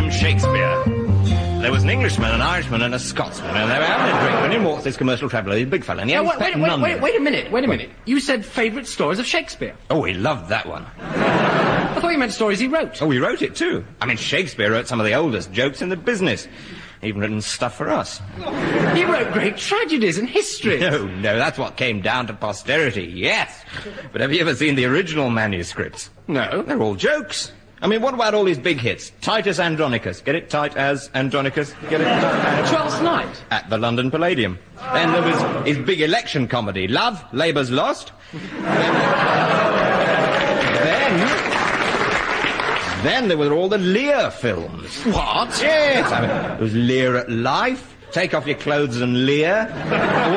from Shakespeare. There was an Englishman, an Irishman, and a Scotsman, and they were having a drink when in walks this commercial traveller, he's a big fella, and he wait a minute. You said favourite stories of Shakespeare. Oh, he loved that one. I thought you meant stories he wrote. Oh, he wrote it too. I mean, Shakespeare wrote some of the oldest jokes in the business. Even written stuff for us. He wrote great tragedies and histories. No, that's what came down to posterity, yes. But have you ever seen the original manuscripts? No. They're all jokes. I mean, what about all these big hits? Titus Andronicus. Get it? Tight as Andronicus. Get it? Twelfth Night. At the London Palladium. Then there was his big election comedy, Love, Labour's Lost. Then there were all the Lear films. What? Yes. I mean, there was Lear at Life, Take Off Your Clothes and Lear,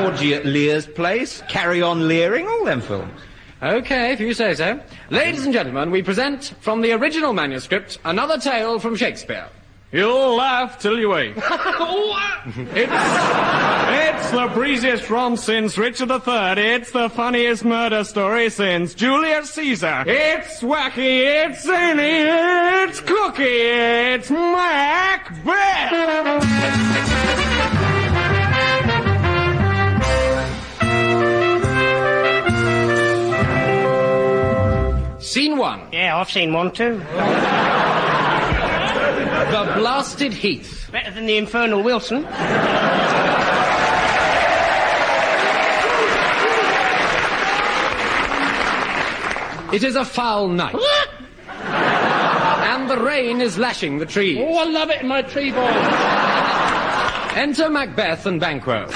Orgy at Lear's Place, Carry On Learing, all them films. OK, if you say so. Ladies and gentlemen, we present, from the original manuscript, another tale from Shakespeare. You'll laugh till you wake. It's the breeziest romp since Richard III. It's the funniest murder story since Julius Caesar. It's wacky, it's zany, it's cookie, it's Macbeth. Scene 1. Yeah, I've seen one too. The Blasted Heath. Better than the Infernal Wilson. It is a foul night. And the rain is lashing the trees. Oh, I love it in my tree boy. Enter Macbeth and Banquo.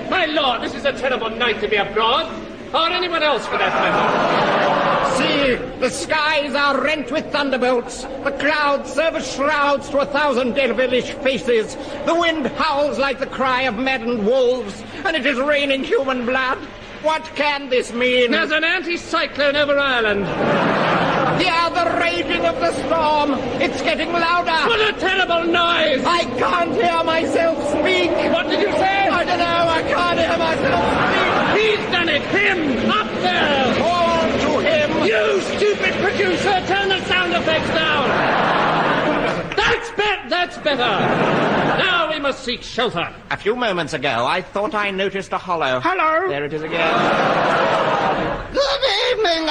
My lord, this is a terrible night to be abroad. Or anyone else, for that matter. See, the skies are rent with thunderbolts. The clouds serve as shrouds to 1,000 devilish faces. The wind howls like the cry of maddened wolves, and it is raining human blood. What can this mean? There's an anti-cyclone over Ireland. Hear the raging of the storm. It's getting louder. What a terrible noise! I can't hear myself speak. What did you say? I don't know. I can't hear myself speak. He's done it! Him! Up there! Call to him. You stupid producer! Turn the sound effects down! That's better! Now we must seek shelter. A few moments ago, I thought I noticed a hollow. Hello? There it is again. Good evening.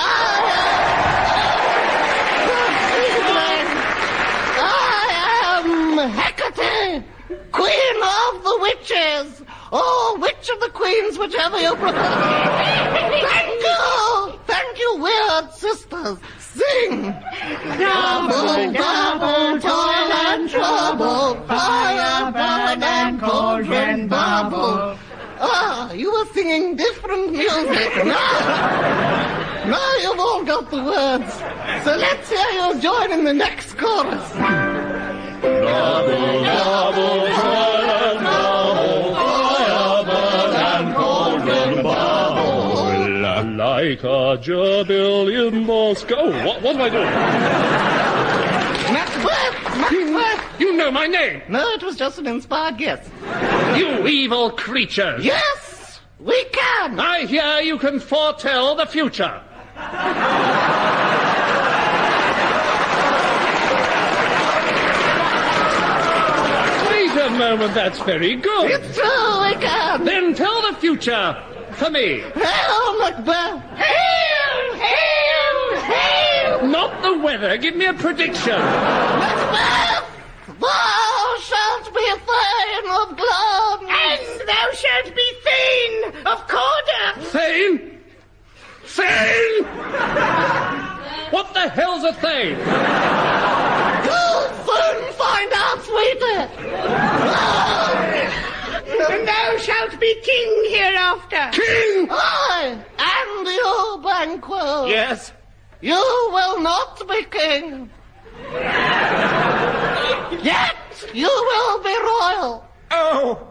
I am Hecate, Queen of the Witches. Oh, which of the queens, whichever you prefer. Thank you, weird sisters. Sing. Double, double, toil and trouble, fire, burn and cauldron bubble. Ah, you were singing different music. Now you've all got the words. So let's hear you join in the next chorus. Double, double, toil and trouble, fire, burn and cauldron bubble. Like a gerbil in Moscow. What am I doing? Macbeth! You know my name! No, it was just an inspired guess. You evil creatures! Yes, we can! I hear you can foretell the future. Wait a moment, that's very good. It's true, we can! Then tell the future for me. Hail, Macbeth! Hail! Hail! Hail! Not the weather, give me a prediction. Macbeth! Thou shalt be Thane of Glen! And thou shalt be Thane of Corder. Thane? Thane? What the hell's a Thane? You'll soon find out, sweetie! And thou shalt be king hereafter. King? I and you, Banquo. Yes? You will not be king. Yet you will be royal. Oh,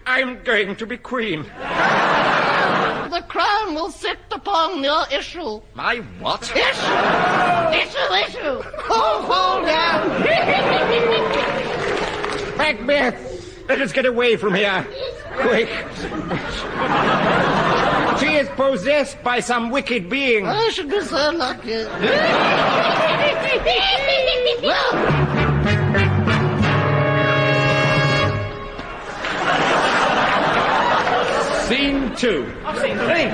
I'm going to be queen. The crown will sit upon your issue. My what? Issue. Hold down. Macbeth, let us get away from here. Quick. She is possessed by some wicked being. I should be so lucky. Scene 2. Scene 3.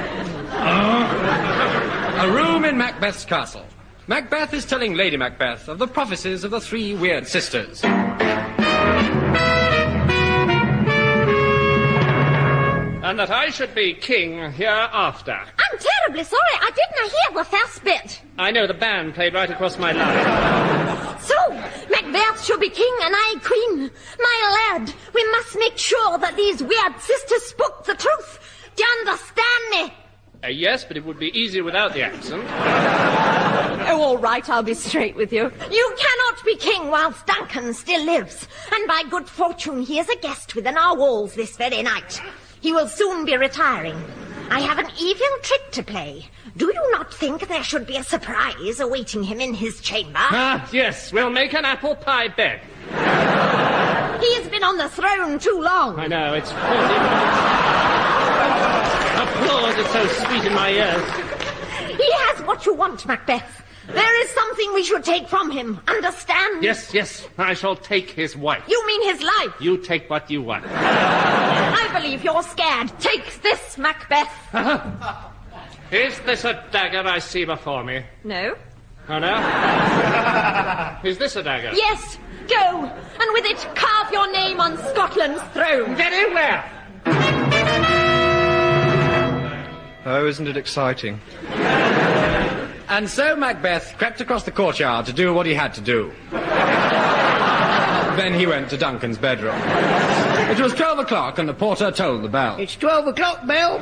A room in Macbeth's castle. Macbeth is telling Lady Macbeth of the prophecies of the three weird sisters. And that I should be king hereafter. I'm terribly sorry. I didn't hear the first bit. I know, the band played right across my line. So, Macbeth should be king and I queen. My lad, we must make sure that these weird sisters spoke the truth. Do you understand me? Yes, but it would be easier without the accent. Oh, all right, I'll be straight with you. You cannot be king whilst Duncan still lives. And by good fortune, he is a guest within our walls this very night. He will soon be retiring. I have an evil trick to play. Do you not think there should be a surprise awaiting him in his chamber? Ah, yes, we'll make an apple pie bed. He has been on the throne too long. I know, it's... Applause is so sweet in my ears. He has what you want, Macbeth. There is something we should take from him. Understand? Yes, yes, I shall take his wife. You mean his life? You take what you want. I believe you're scared. Take this, Macbeth. Is this a dagger I see before me? No? Oh, no? Is this a dagger? Yes. Go, and with it carve your name on Scotland's throne. Very well. Oh, isn't it exciting? And so Macbeth crept across the courtyard to do what he had to do. Then he went to Duncan's bedroom. It was 12 o'clock and the porter tolled the bell. It's 12 o'clock, Bell.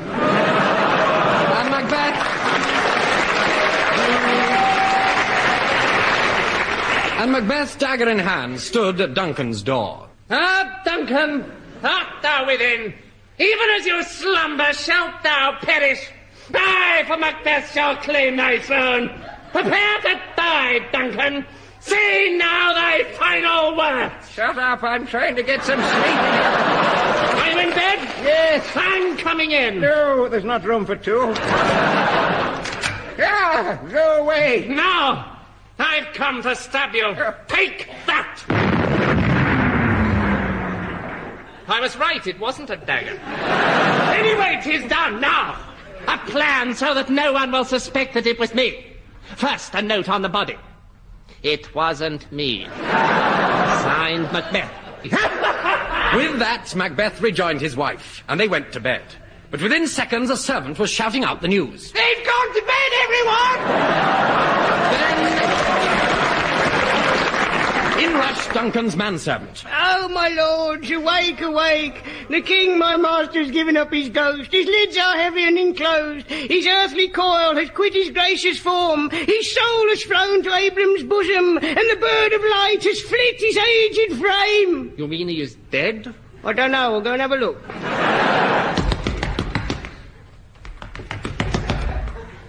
And Macbeth, dagger in hand, stood at Duncan's door. Ah, Duncan, art thou within? Even as you slumber, shalt thou perish. I, for Macbeth, shall claim thy throne. Prepare to die, Duncan. Say now thy final words. Shut up, I'm trying to get some sleep. Are you in bed? Yes. I'm coming in. No, there's not room for two. Ah, go away. Now, I've come to stab you. Take that. I was right, it wasn't a dagger. Anyway, 'tis done now. A plan so that no one will suspect that it was me. First, a note on the body. It wasn't me. Signed, Macbeth. With that, Macbeth rejoined his wife, and they went to bed. But within seconds, a servant was shouting out the news. They've gone to bed, everyone! In rushed Duncan's manservant. Oh, my lords, awake, awake. The king, my master's given up his ghost. His lids are heavy and enclosed. His earthly coil has quit his gracious form. His soul has flown to Abram's bosom, and the bird of light has flit his aged frame. You mean he is dead? I don't know, we'll go and have a look.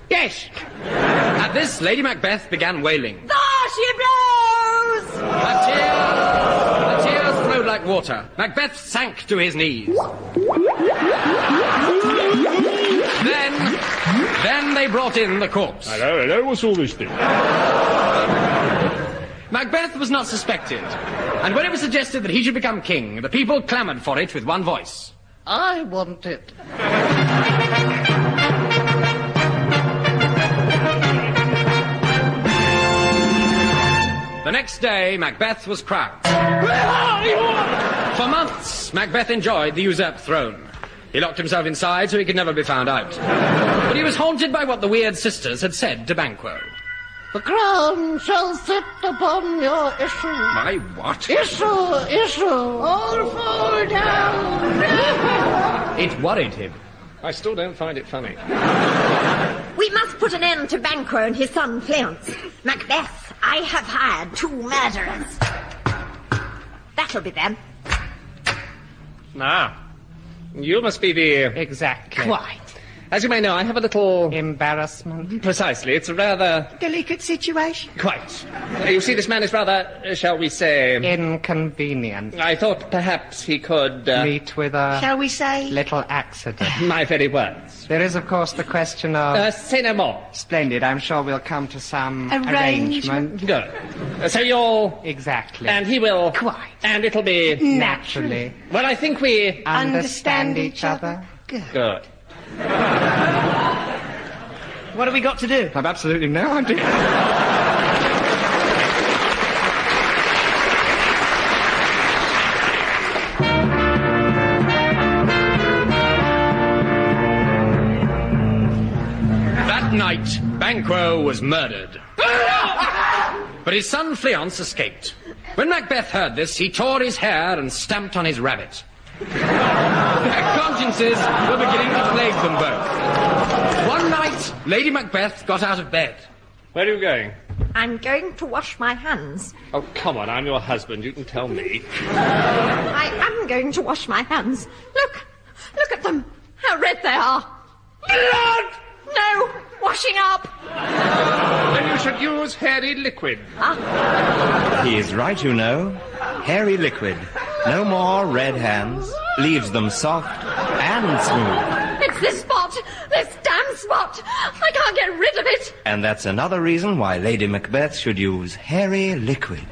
Yes. At this, Lady Macbeth began wailing. There she blows! The tears flowed like water. Macbeth sank to his knees. Then they brought in the corpse. Hello, what's all this thing? Macbeth was not suspected, and when it was suggested that he should become king, the people clamoured for it with one voice. I want it. The next day, Macbeth was crowned. For months, Macbeth enjoyed the usurped throne. He locked himself inside so he could never be found out. But he was haunted by what the weird sisters had said to Banquo. The crown shall sit upon your issue. My what? Issue. All fall down. It worried him. I still don't find it funny. We must put an end to Banquo and his son Fleance. Macbeth, I have hired 2 murderers. That'll be them. Ah, you must be the... Exactly. Quite. As you may know, I have a little... Embarrassment. Precisely. It's a rather... Delicate situation. Quite. You see, this man is rather, shall we say... Inconvenient. I thought perhaps he could... Meet with a... Shall we say? Little accident. My very words. There is, of course, the question of... Say no more. Splendid. I'm sure we'll come to some Arrangement. Good. So you'll... Exactly. And he will... Quite. And it'll be... Naturally. Well, I think we... Understand each other. Good. What have we got to do? I've absolutely no idea. That night, Banquo was murdered. But his son Fleance escaped. When Macbeth heard this, he tore his hair and stamped on his rabbit. Consciences were beginning to plague them both. One night, Lady Macbeth got out of bed. Where are you going? I'm going to wash my hands. Oh, come on, I'm your husband. You can tell me. I am going to wash my hands. Look at them. How red they are. Blood! No, washing up. Then you should use hairy liquid. He is right, you know. Hairy liquid. No more red hands. Leaves them soft and smooth. It's this spot. This damn spot. I can't get rid of it. And that's another reason why Lady Macbeth should use hairy liquid.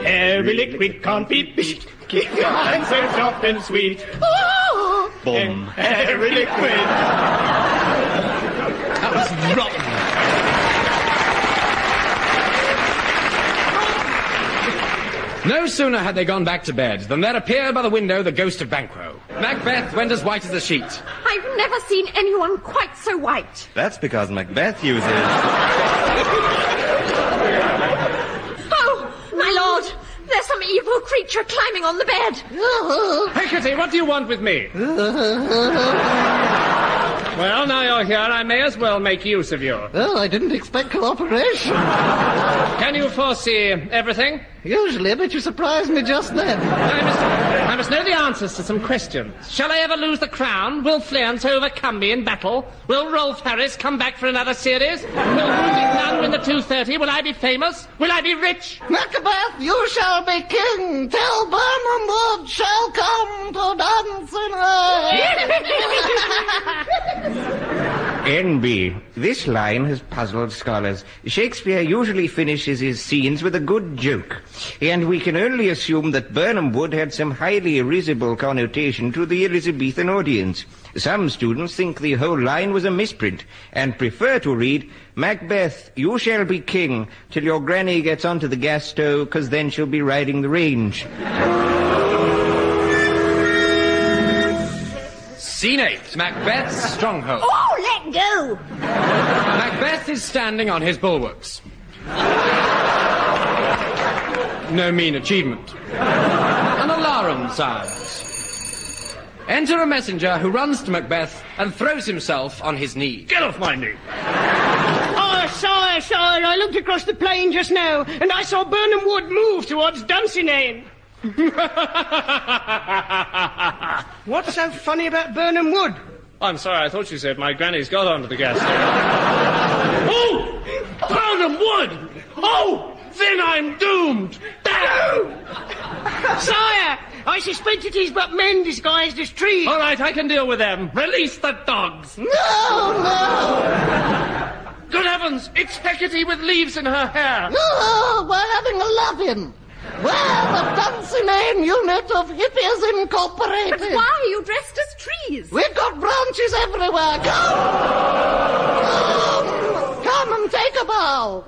Every liquid can't be beat. Keep your hands so soft and sweet. Oh! Boom. Every liquid. That was rotten. No sooner had they gone back to bed than there appeared by the window the ghost of Banquo. Macbeth went as white as a sheet. I've never seen anyone quite so white. That's because Macbeth uses... Oh, my lord! There's some evil creature climbing on the bed. Hecate, what do you want with me? Well, now you're here, I may as well make use of you. Well, I didn't expect cooperation. Can you foresee everything? Usually, but you surprised me just then. I must know the answers to some questions. Shall I ever lose the crown? Will Fleance overcome me in battle? Will Rolf Harris come back for another series? Will Wounded Nun win the 230? Will I be famous? Will I be rich? Macbeth, you shall be king till Burnham Wood shall come to dance in her. N.B. This line has puzzled scholars. Shakespeare usually finishes his scenes with a good joke, and we can only assume that Burnham Wood had some highly risible connotation to the Elizabethan audience. Some students think the whole line was a misprint, and prefer to read, Macbeth, you shall be king till your granny gets onto the gas stove, 'cause then she'll be riding the range. Scene 8, Macbeth's stronghold. Oh, let go! Macbeth is standing on his bulwarks. No mean achievement. An alarum sounds. Enter a messenger who runs to Macbeth and throws himself on his knee. Get off my knee! Oh, sire, I looked across the plain just now, and I saw Burnham Wood move towards Dunsinane. What's so funny about Burnham Wood? I'm sorry, I thought you said my granny's got onto the gas stove. Oh! Burnham Wood! Oh! Then I'm doomed! Sire, I suspect it is but men disguised as trees. All right, I can deal with them. Release the dogs! No! Good heavens, it's Hecate with leaves in her hair. No, we're having a love-in. We're the Dunsinane unit of Hippies Incorporated. But why are you dressed as trees? We've got branches everywhere. Come! Come and take a bow.